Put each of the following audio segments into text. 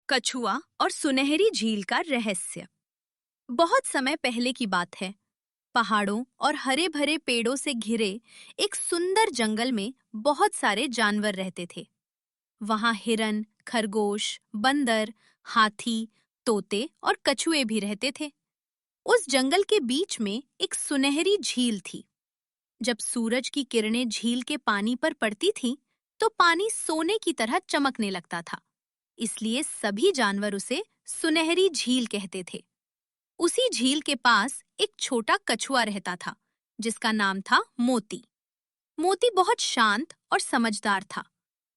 कछुआ और सुनहरी झील का रहस्य। बहुत समय पहले की बात है। पहाड़ों और हरे भरे पेड़ों से घिरे एक सुंदर जंगल में बहुत सारे जानवर रहते थे। वहां हिरन, खरगोश, बंदर, हाथी, तोते और कछुए भी रहते थे। उस जंगल के बीच में एक सुनहरी झील थी। जब सूरज की किरणें झील के पानी पर पड़ती थीं, तो पानी सोने की तरह चमकने लगता था। इसलिए सभी जानवर उसे सुनहरी झील कहते थे। उसी झील के पास एक छोटा कछुआ रहता था, जिसका नाम था मोती। मोती बहुत शांत और समझदार था।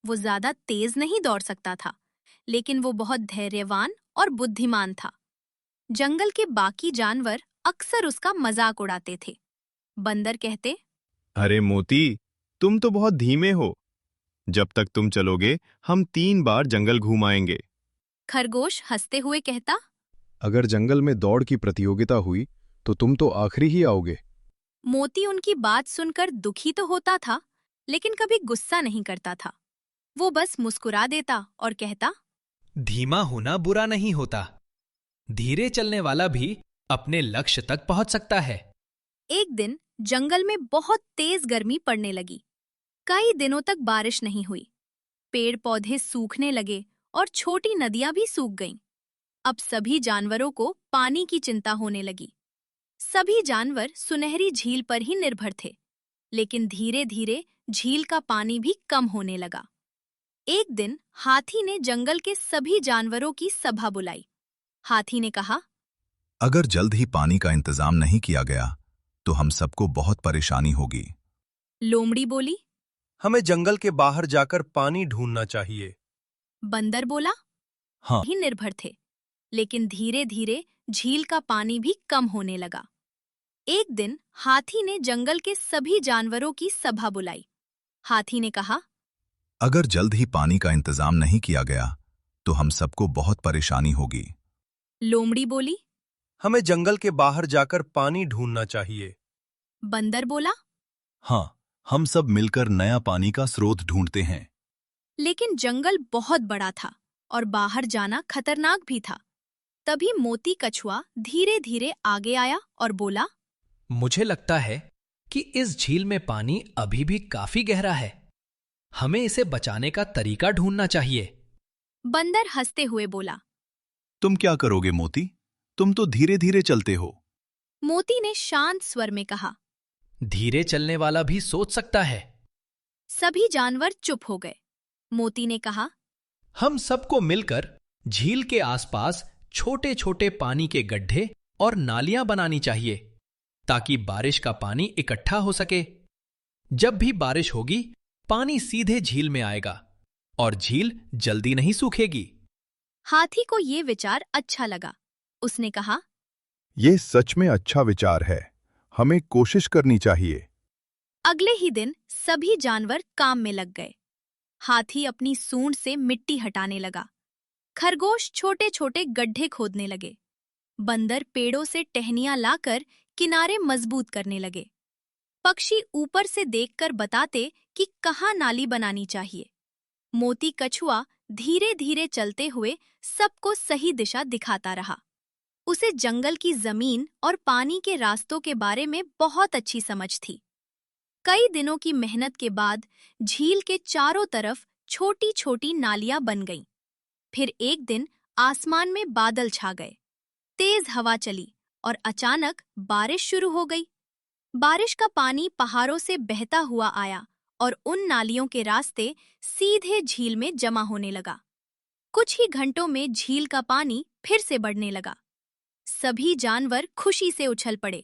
वो ज्यादा तेज नहीं दौड़ सकता था, लेकिन वो बहुत धैर्यवान और बुद्धिमान था। जंगल के बाकी जानवर अक्सर उसका मजाक उड़ाते थे। बंदर कहते, अरे मोती, तुम तो बहुत धीमे हो। जब तक तुम चलोगे हम 3 बार जंगल घूम आएंगे। खरगोश हंसते हुए कहता। अगर जंगल में दौड़ की प्रतियोगिता हुई तो तुम तो आखिरी ही आओगे। मोती उनकी बात सुनकर दुखी तो होता था, लेकिन कभी गुस्सा नहीं करता था। वो बस मुस्कुरा देता और कहता, धीमा होना बुरा नहीं होता। धीरे चलने वाला भी अपने लक्ष्य तक पहुंच सकता है। एक दिन जंगल में बहुत तेज गर्मी पड़ने लगी। कई दिनों तक बारिश नहीं हुई। पेड़ पौधे सूखने लगे और छोटी नदियां भी सूख गईं। अब सभी जानवरों को पानी की चिंता होने लगी। सभी जानवर सुनहरी झील पर ही निर्भर थे, लेकिन धीरे धीरे झील का पानी भी कम होने लगा। एक दिन हाथी ने जंगल के सभी जानवरों की सभा बुलाई। हाथी ने कहा, अगर जल्द ही पानी का इंतजाम नहीं किया गया तो हम सबको बहुत परेशानी होगी। लोमड़ी बोली। हमें जंगल के बाहर जाकर पानी ढूंढना चाहिए। बंदर बोला। हाँ, ही निर्भर थे, लेकिन धीरे धीरे झील का पानी भी कम होने लगा। एक दिन हाथी ने जंगल के सभी जानवरों की सभा बुलाई। हाथी ने कहा, अगर जल्द ही पानी का इंतजाम नहीं किया गया तो हम सबको बहुत परेशानी होगी। लोमड़ी बोली। हमें जंगल के बाहर जाकर पानी ढूंढना चाहिए। बंदर बोला। हाँ, हम सब मिलकर नया पानी का स्रोत ढूंढते हैं। लेकिन जंगल बहुत बड़ा था और बाहर जाना खतरनाक भी था। तभी मोती कछुआ धीरे धीरे आगे आया और बोला, मुझे लगता है कि इस झील में पानी अभी भी काफी गहरा है। हमें इसे बचाने का तरीका ढूंढना चाहिए। बंदर हंसते हुए बोला। तुम क्या करोगे मोती? तुम तो धीरे धीरे चलते हो। मोती ने शांत स्वर में कहा। धीरे चलने वाला भी सोच सकता है। सभी जानवर चुप हो गए। मोती ने कहा, हम सबको मिलकर झील के आसपास छोटे छोटे पानी के गड्ढे और नालियां बनानी चाहिए, ताकि बारिश का पानी इकट्ठा हो सके। जब भी बारिश होगी, पानी सीधे झील में आएगा और झील जल्दी नहीं सूखेगी। हाथी को ये विचार अच्छा लगा। उसने कहा, ये सच में अच्छा विचार है। हमें कोशिश करनी चाहिए। अगले ही दिन सभी जानवर काम में लग गए। हाथी अपनी सूंड से मिट्टी हटाने लगा। खरगोश छोटे छोटे गड्ढे खोदने लगे। बंदर पेड़ों से टहनियां लाकर किनारे मजबूत करने लगे। पक्षी ऊपर से देखकर बताते कि कहाँ नाली बनानी चाहिए। मोती कछुआ धीरे धीरे चलते हुए सबको सही दिशा दिखाता रहा। उसे जंगल की जमीन और पानी के रास्तों के बारे में बहुत अच्छी समझ थी। कई दिनों की मेहनत के बाद झील के चारों तरफ छोटी छोटी नालियां बन गईं। फिर एक दिन आसमान में बादल छा गए। तेज हवा चली और अचानक बारिश शुरू हो गई। बारिश का पानी पहाड़ों से बहता हुआ आया और उन नालियों के रास्ते सीधे झील में जमा होने लगा। कुछ ही घंटों में झील का पानी फिर से बढ़ने लगा। सभी जानवर खुशी से उछल पड़े।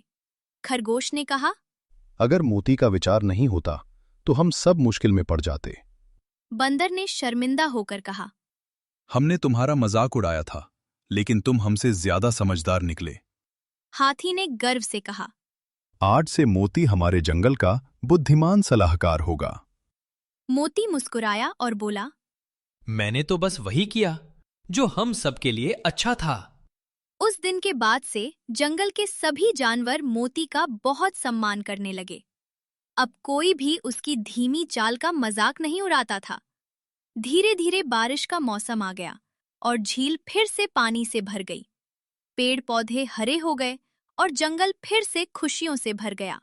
खरगोश ने कहा, अगर मोती का विचार नहीं होता तो हम सब मुश्किल में पड़ जाते। बंदर ने शर्मिंदा होकर कहा, हमने तुम्हारा मजाक उड़ाया था, लेकिन तुम हमसे ज्यादा समझदार निकले। हाथी ने गर्व से कहा। आज से मोती हमारे जंगल का बुद्धिमान सलाहकार होगा। मोती मुस्कुराया और बोला, मैंने तो बस वही किया जो हम सबके लिए अच्छा था। उस दिन के बाद से जंगल के सभी जानवर मोती का बहुत सम्मान करने लगे। अब कोई भी उसकी धीमी चाल का मजाक नहीं उड़ाता था। धीरे धीरे बारिश का मौसम आ गया और झील फिर से पानी से भर गई। पेड़ पौधे हरे हो गए और जंगल फिर से खुशियों से भर गया।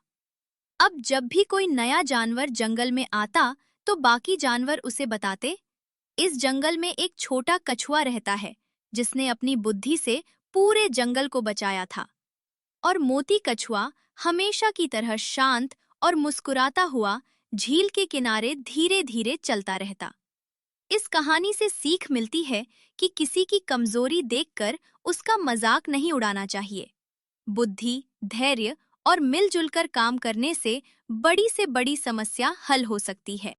अब जब भी कोई नया जानवर जंगल में आता तो बाकी जानवर उसे बताते, इस जंगल में एक छोटा कछुआ रहता है जिसने अपनी बुद्धि से पूरे जंगल को बचाया था। और मोती कछुआ हमेशा की तरह शांत और मुस्कुराता हुआ झील के किनारे धीरे धीरे चलता रहता। इस कहानी से सीख मिलती है कि किसी की कमजोरी देखकर उसका मजाक नहीं उड़ाना चाहिए। बुद्धि, धैर्य और मिलजुल कर काम करने से बड़ी से बड़ी समस्या हल हो सकती है।